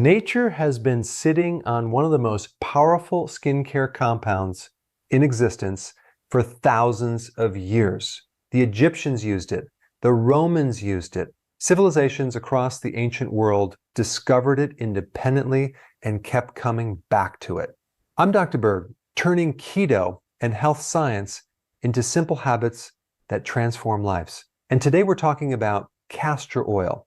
Nature has been sitting on one of the most powerful skincare compounds in existence for thousands of years. The Egyptians used it. The Romans used it. Civilizations across the ancient world discovered it independently and kept coming back to it. I'm Dr. Berg, turning keto and health science into simple habits that transform lives. And today we're talking about castor oil,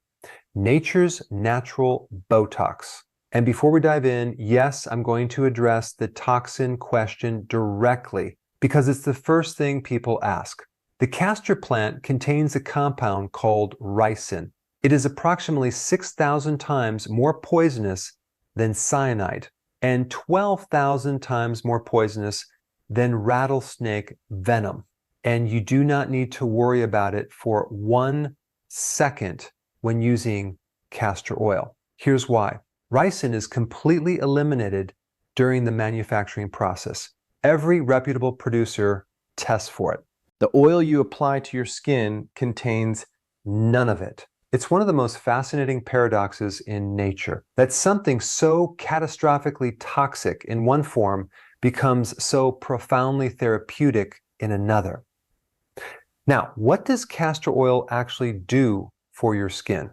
nature's natural Botox. And before we dive in, yes, I'm going to address the toxin question directly because it's the first thing people ask. The castor plant contains a compound called ricin. It is approximately 6,000 times more poisonous than cyanide and 12,000 times more poisonous than rattlesnake venom. And you do not need to worry about it for 1 second when using castor oil. Here's why. Ricin is completely eliminated during the manufacturing process. Every reputable producer tests for it. The oil you apply to your skin contains none of it. It's one of the most fascinating paradoxes in nature, that something so catastrophically toxic in one form becomes so profoundly therapeutic in another. Now, what does castor oil actually do for your skin?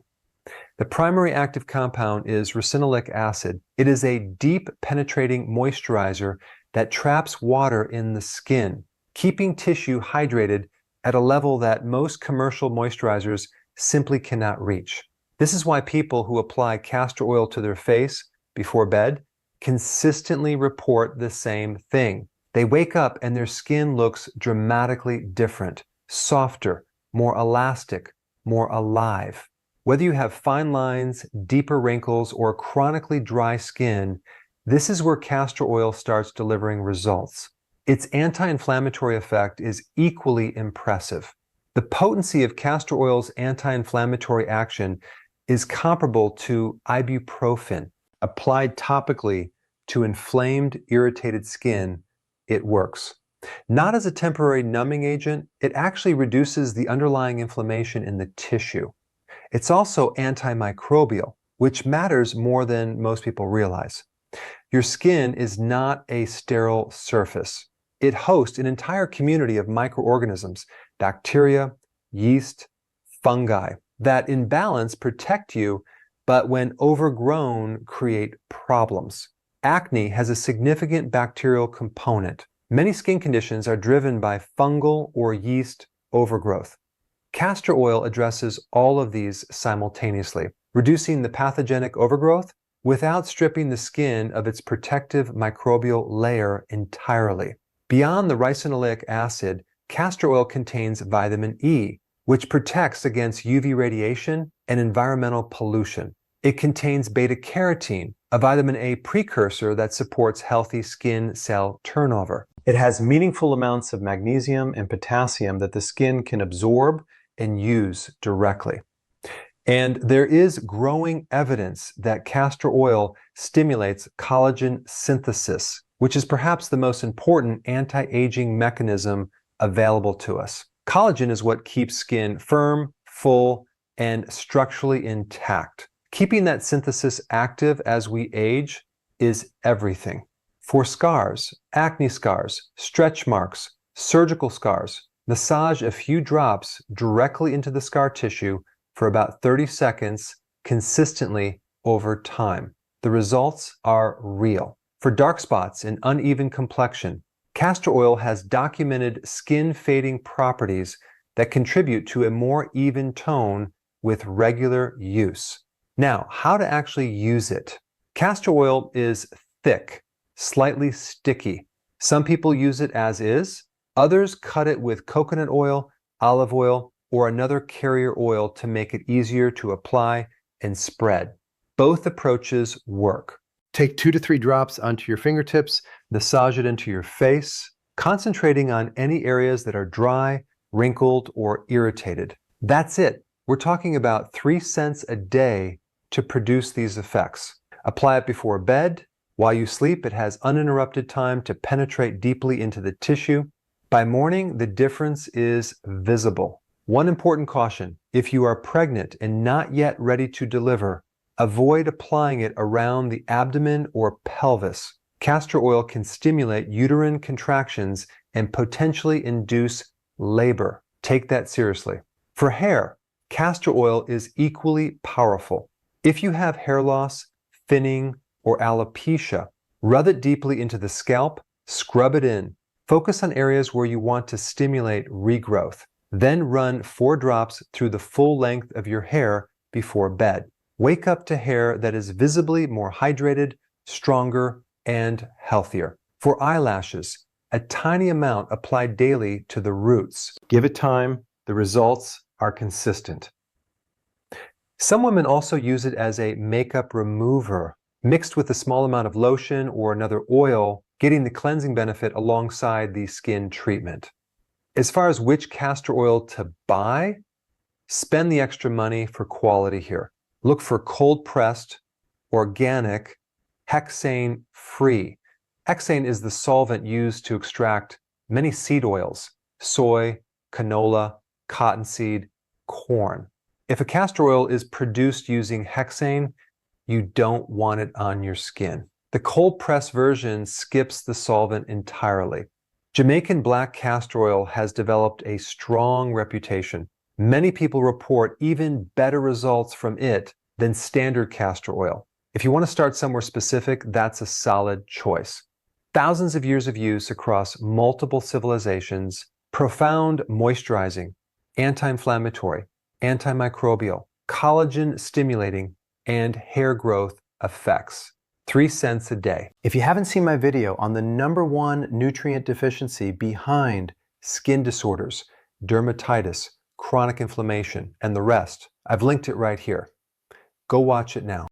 The primary active compound is ricinoleic acid. It is a deep penetrating moisturizer that traps water in the skin, keeping tissue hydrated at a level that most commercial moisturizers simply cannot reach. This is why people who apply castor oil to their face before bed consistently report the same thing. They wake up and their skin looks dramatically different, softer, more elastic, more alive. Whether you have fine lines, deeper wrinkles, or chronically dry skin, this is where castor oil starts delivering results. Its anti-inflammatory effect is equally impressive. The potency of castor oil's anti-inflammatory action is comparable to ibuprofen. Applied topically to inflamed, irritated skin, it works. Not as a temporary numbing agent, it actually reduces the underlying inflammation in the tissue. It's also antimicrobial, which matters more than most people realize. Your skin is not a sterile surface. It hosts an entire community of microorganisms, bacteria, yeast, fungi, that in balance protect you, but when overgrown, create problems. Acne has a significant bacterial component. Many skin conditions are driven by fungal or yeast overgrowth. Castor oil addresses all of these simultaneously, reducing the pathogenic overgrowth without stripping the skin of its protective microbial layer entirely. Beyond the ricinoleic acid, castor oil contains vitamin E, which protects against UV radiation and environmental pollution. It contains beta-carotene, a vitamin A precursor that supports healthy skin cell turnover. It has meaningful amounts of magnesium and potassium that the skin can absorb and use directly. And there is growing evidence that castor oil stimulates collagen synthesis, which is perhaps the most important anti-aging mechanism available to us. Collagen is what keeps skin firm, full, and structurally intact. Keeping that synthesis active as we age is everything. For scars, acne scars, stretch marks, surgical scars, massage a few drops directly into the scar tissue for about 30 seconds consistently over time. The results are real. For dark spots and uneven complexion, castor oil has documented skin fading properties that contribute to a more even tone with regular use. Now, how to actually use it? Castor oil is thick, slightly sticky. Some people use it as is. Others cut it with coconut oil, olive oil, or another carrier oil to make it easier to apply and spread. Both approaches work. Take 2 to 3 drops onto your fingertips, massage it into your face, concentrating on any areas that are dry, wrinkled, or irritated. That's it. We're talking about 3 cents a day to produce these effects. Apply it before bed. While you sleep, it has uninterrupted time to penetrate deeply into the tissue. By morning, the difference is visible. One important caution: if you are pregnant and not yet ready to deliver, Avoid applying it around the abdomen or pelvis. Castor oil can stimulate uterine contractions and potentially induce labor. Take that seriously. For hair, castor oil is equally powerful. If you have hair loss, thinning, or alopecia, rub it deeply into the scalp, scrub it in. Focus on areas where you want to stimulate regrowth. Then run 4 drops through the full length of your hair before bed. Wake up to hair that is visibly more hydrated, stronger, and healthier. For eyelashes, a tiny amount applied daily to the roots. Give it time, the results are consistent. Some women also use it as a makeup remover, mixed with a small amount of lotion or another oil, getting the cleansing benefit alongside the skin treatment. As far as which castor oil to buy, spend the extra money for quality here. Look for cold-pressed, organic, hexane-free. Hexane is the solvent used to extract many seed oils: soy, canola, cottonseed, corn. If a castor oil is produced using hexane, you don't want it on your skin. The cold-pressed version skips the solvent entirely. Jamaican black castor oil has developed a strong reputation. Many people report even better results from it than standard castor oil. If you want to start somewhere specific, that's a solid choice. Thousands of years of use across multiple civilizations, profound moisturizing, anti-inflammatory, antimicrobial, collagen stimulating, and hair growth effects. 3 cents a day. If you haven't seen my video on the #1 nutrient deficiency behind skin disorders, dermatitis, chronic inflammation, and the rest, I've linked it right here. Go watch it now.